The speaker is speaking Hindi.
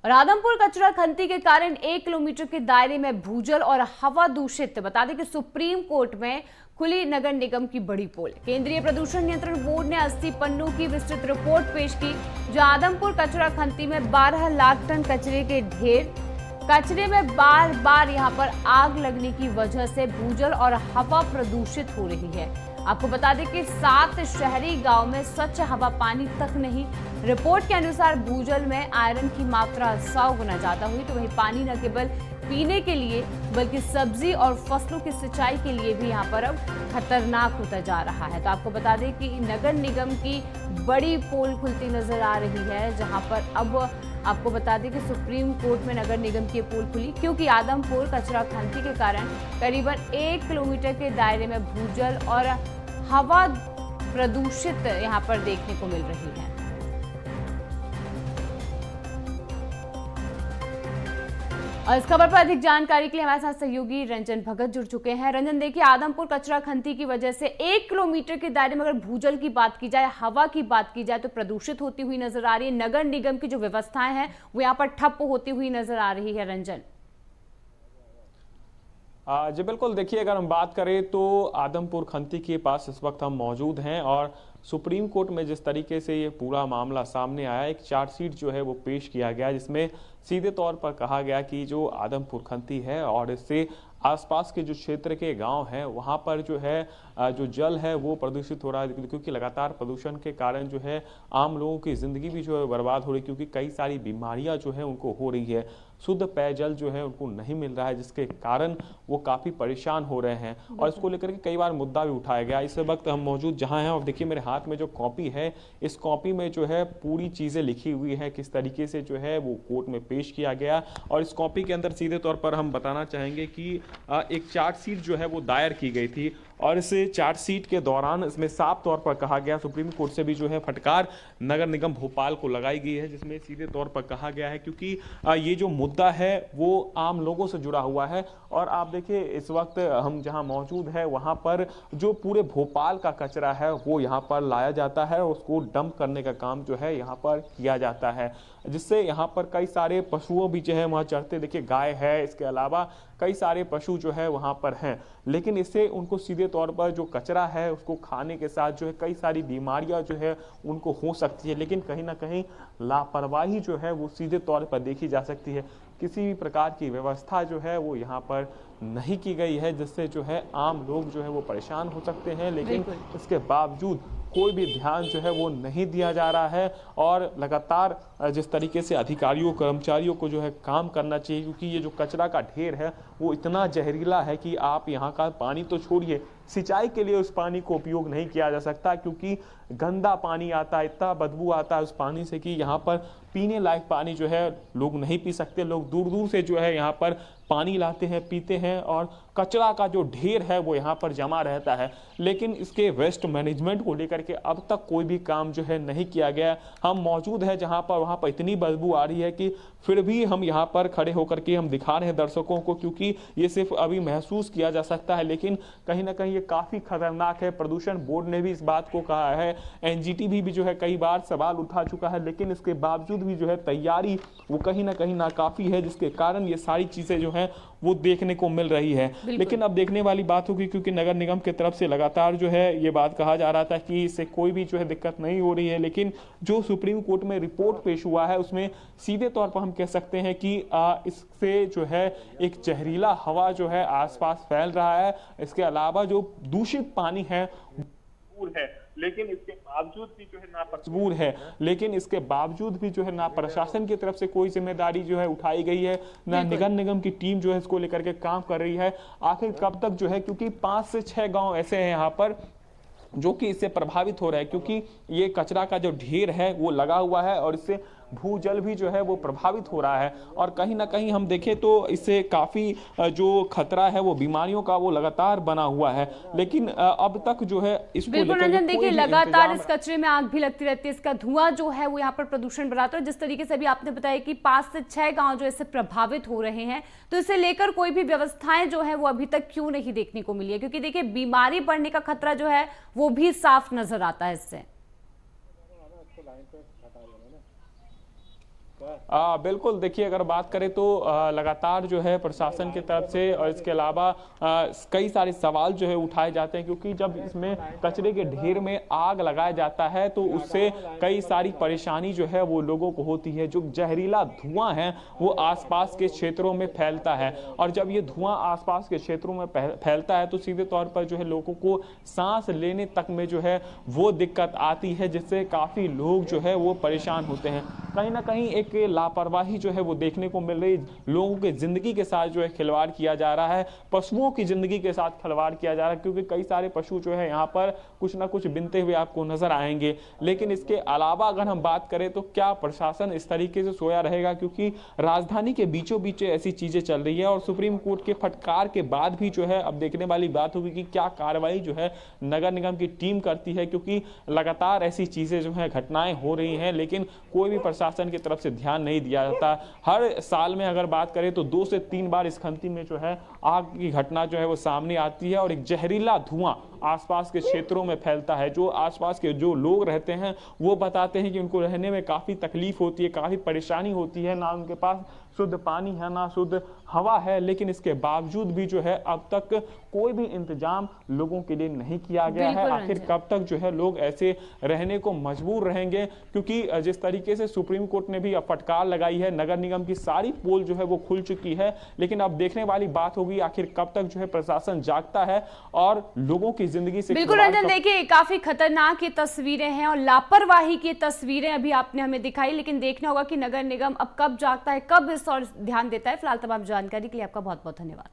और आदमपुर कचरा खंती के कारण 1 किलोमीटर के दायरे में भूजल और हवा दूषित। बता दें कि सुप्रीम कोर्ट में खुली नगर निगम की बड़ी पोल। केंद्रीय प्रदूषण नियंत्रण बोर्ड ने 80 पन्नों की विस्तृत रिपोर्ट पेश की, जो आदमपुर कचरा खंती में 12 लाख टन कचरे के ढेर। कचरे में बार बार यहां पर आग लगने की वजह से भूजल और हवा प्रदूषित हो रही है। आपको बता दें कि 7 शहरी गांव में स्वच्छ हवा पानी तक नहीं। रिपोर्ट के अनुसार भूजल में आयरन की मात्रा 100 गुना ज्यादा हुई, तो वही पानी न केवल पीने के लिए बल्कि सब्जी और फसलों की सिंचाई के लिए भी यहाँ पर अब खतरनाक होता जा रहा है। तो आपको बता दें कि नगर निगम की बड़ी पोल खुलती नजर आ रही है, जहां पर अब आपको बता दें कि सुप्रीम कोर्ट में नगर निगम की पोल खुली, क्योंकि आदमपुर कचरा खंती के कारण करीबन 1 किलोमीटर के दायरे में भूजल और हवा प्रदूषित यहाँ पर देखने को मिल रही है। और इस खबर पर अधिक जानकारी के लिए हमारे साथ सहयोगी रंजन भगत जुड़ चुके हैं। रंजन, देखिए, आदमपुर कचरा खंती की वजह से 1 किलोमीटर के दायरे में अगर भूजल की बात की जाए, हवा की बात की जाए, तो प्रदूषित होती हुई नजर आ रही है। नगर निगम की जो व्यवस्थाएं हैं वो यहाँ पर ठप्प होती हुई नजर आ रही है। रंजन जी बिल्कुल, देखिए, अगर हम बात करें तो आदमपुर खंती के पास इस वक्त हम मौजूद हैं और सुप्रीम कोर्ट में जिस तरीके से ये पूरा मामला सामने आया, एक चार्जशीट जो है वो पेश किया गया, जिसमें सीधे तौर पर कहा गया कि जो आदमपुर खंती है और इससे आसपास के जो क्षेत्र के गांव हैं वहां पर जो है जो जल है वो प्रदूषित हो रहा है, क्योंकि लगातार प्रदूषण के कारण जो है आम लोगों की ज़िंदगी भी जो है बर्बाद हो रही है, क्योंकि कई सारी बीमारियां जो है उनको हो रही है। शुद्ध पेयजल जो है उनको नहीं मिल रहा है, जिसके कारण वो काफ़ी परेशान हो रहे हैं और इसको लेकर के कई बार मुद्दा भी उठाया गया। इस वक्त हम मौजूद जहाँ हैं और देखिए मेरे हाथ में जो कॉपी है, इस कॉपी में जो है पूरी चीज़ें लिखी हुई है, किस तरीके से जो है वो कोर्ट में पेश किया गया। और इस कॉपी के अंदर सीधे तौर पर हम बताना चाहेंगे कि एक चार्जशीट जो है वो दायर की गई थी और इस चार्जशीट के दौरान इसमें साफ तौर पर कहा गया, सुप्रीम कोर्ट से भी जो है फटकार नगर निगम भोपाल को लगाई गई है, जिसमें सीधे तौर पर कहा गया है, क्योंकि ये जो मुद्दा है वो आम लोगों से जुड़ा हुआ है। और आप देखिए, इस वक्त हम जहां मौजूद है वहां पर जो पूरे भोपाल का कचरा है वो यहाँ पर लाया जाता है और उसको डंप करने का काम जो है यहाँ पर किया जाता है, जिससे यहाँ पर कई सारे पशुओं भी जो है वहाँ चढ़ते, देखिए गाय है, इसके अलावा कई सारे पशु जो है वहाँ पर हैं, लेकिन इससे उनको सीधे तौर पर जो कचरा है उसको खाने के साथ जो है कई सारी बीमारियां जो है उनको हो सकती है। लेकिन कहीं ना कहीं लापरवाही जो है वो सीधे तौर पर देखी जा सकती है। किसी भी प्रकार की व्यवस्था जो है वो यहाँ पर नहीं की गई है, जिससे जो है आम लोग जो है वो परेशान हो सकते हैं, लेकिन इसके बावजूद कोई भी ध्यान जो है वो नहीं दिया जा रहा है। और लगातार जिस तरीके से अधिकारियों कर्मचारियों को जो है काम करना चाहिए, क्योंकि ये जो कचरा का ढेर है वो इतना जहरीला है कि आप यहाँ का पानी तो छोड़िए, सिंचाई के लिए उस पानी को उपयोग नहीं किया जा सकता, क्योंकि गंदा पानी आता है, इतना बदबू आता है उस पानी से कि यहाँ पर पीने लायक पानी जो है लोग नहीं पी सकते। लोग दूर दूर से जो है यहाँ पर पानी लाते हैं, पीते हैं और कचरा का जो ढेर है वो यहाँ पर जमा रहता है। लेकिन इसके वेस्ट मैनेजमेंट को लेकर के अब तक कोई भी काम जो है नहीं किया गया। हम मौजूद है जहाँ पर, वहाँ पर इतनी बदबू आ रही है कि फिर भी हम यहाँ पर खड़े होकर के हम दिखा रहे हैं दर्शकों को, क्योंकि ये सिर्फ अभी महसूस किया जा सकता है, लेकिन कहीं ना कहीं ये काफ़ी खतरनाक है। प्रदूषण बोर्ड ने भी इस बात को कहा है, एनजीटी भी जो है कई बार सवाल उठा चुका है, लेकिन इसके बावजूद भी जो है तैयारी वो कहीं ना कहीं नाकाफी है, जिसके कारण ये सारी चीज़ें जो हैं वो देखने को मिल रही है। लेकिन अब देखने वाली बात होगी, क्योंकि नगर निगम की तरफ से लगातार जो है ये बात कहा जा रहा था कि इससे कोई भी जो है दिक्कत नहीं हो रही है, लेकिन जो सुप्रीम कोर्ट में रिपोर्ट पेश हुआ है उसमें सीधे तौर पर हम कह सकते हैं कि इससे जो है एक जहरीला हवा जो है आसपास फैल रहा है। इसके अलावा जो दूषित पानी है दूर है, लेकिन इसके बावजूद भी जो है ना मजबूर है, लेकिन इसके बावजूद भी जो है ना प्रशासन की तरफ से कोई जिम्मेदारी जो है उठाई गई है, ना नगर निगम की टीम जो है इसको लेकर के काम कर रही है। आखिर कब तक जो है, क्योंकि 5 से 6 गांव ऐसे हैं यहाँ पर जो कि इससे प्रभावित हो रहा है, क्योंकि ये कचरा का जो ढेर है वो लगा हुआ है और इससे भूजल भी जो है वो प्रभावित हो रहा है। और कहीं ना कहीं हम देखें तो इससे काफ़ी जो खतरा है वो बीमारियों का वो लगातार बना हुआ है, लेकिन अब तक जो है इसको बिल्कुल रंजन, देखिए, लगातार इस कचरे में आग भी लगती रहती है, इसका धुआं जो है वो यहाँ पर प्रदूषण बढ़ाता है। जिस तरीके से अभी आपने बताया कि 5 से 6 गांव जो इससे प्रभावित हो रहे हैं, तो इसे लेकर कोई भी व्यवस्थाएं जो है वो अभी तक क्यों नहीं देखने को मिली है? क्योंकि देखिए, बीमारी बढ़ने का खतरा जो है वो भी साफ नजर आता है इससे। बिल्कुल, देखिए अगर बात करें तो लगातार जो है प्रशासन की तरफ से और इसके अलावा कई सारे सवाल जो है उठाए जाते हैं, क्योंकि जब इसमें कचरे के ढेर में आग लगाया जाता है तो उससे कई सारी परेशानी जो है वो लोगों को होती है। जो जहरीला धुआं है वो आसपास के क्षेत्रों में फैलता है, और जब ये धुआं आसपास के क्षेत्रों में फैलता है तो सीधे तौर पर जो है लोगों को सांस लेने तक में जो है वो दिक्कत आती है, जिससे काफ़ी लोग जो है वो परेशान होते हैं। कहीं ना कहीं एक लापरवाही जो है वो देखने को मिल रही, लोगों के जिंदगी के साथ जो है खिलवाड़ किया जा रहा है, पशुओं की जिंदगी के साथ खिलवाड़ किया जा रहा है, क्योंकि कई सारे पशु जो है यहाँ पर कुछ ना कुछ बिनते हुए आपको नजर आएंगे। लेकिन इसके अलावा अगर हम बात करें तो क्या प्रशासन इस तरीके से सोया रहेगा, क्योंकि राजधानी के बीचों बीच ऐसी चीजें चल रही है और सुप्रीम कोर्ट के फटकार के बाद भी जो है अब देखने वाली बात होगी कि क्या कार्रवाई जो है नगर निगम की टीम करती है, क्योंकि लगातार ऐसी चीजें जो है घटनाएं हो रही हैं लेकिन कोई भी प्रशासन की तरफ से ध्यान नहीं दिया जाता। हर साल में अगर बात करें तो 2 से 3 बार इस खंती में जो है आग की घटना जो है वो सामने आती है और एक जहरीला धुआं आसपास के क्षेत्रों में फैलता है। जो आसपास के जो लोग रहते हैं वो बताते हैं कि उनको रहने में काफ़ी तकलीफ होती है, काफ़ी परेशानी होती है, ना उनके पास शुद्ध पानी है ना शुद्ध हवा है, लेकिन इसके बावजूद भी जो है अब तक कोई भी इंतजाम लोगों के लिए नहीं किया गया है। आखिर कब तक जो है लोग ऐसे रहने को मजबूर रहेंगे, क्योंकि जिस तरीके से सुप्रीम कोर्ट ने भी अब फटकार लगाई है, नगर निगम की सारी पोल जो है वो खुल चुकी है, लेकिन अब देखने वाली बात होगी आखिर कब तक जो है प्रशासन जागता है और लोगों की जिंदगी से। बिल्कुल रंजन, देखिए काफी खतरनाक ये तस्वीरें हैं और लापरवाही की तस्वीरें अभी आपने हमें दिखाई, लेकिन देखना होगा कि नगर निगम अब कब जागता है, कब इस और ध्यान देता है। फिलहाल तमाम जानकारी के लिए आपका बहुत बहुत धन्यवाद।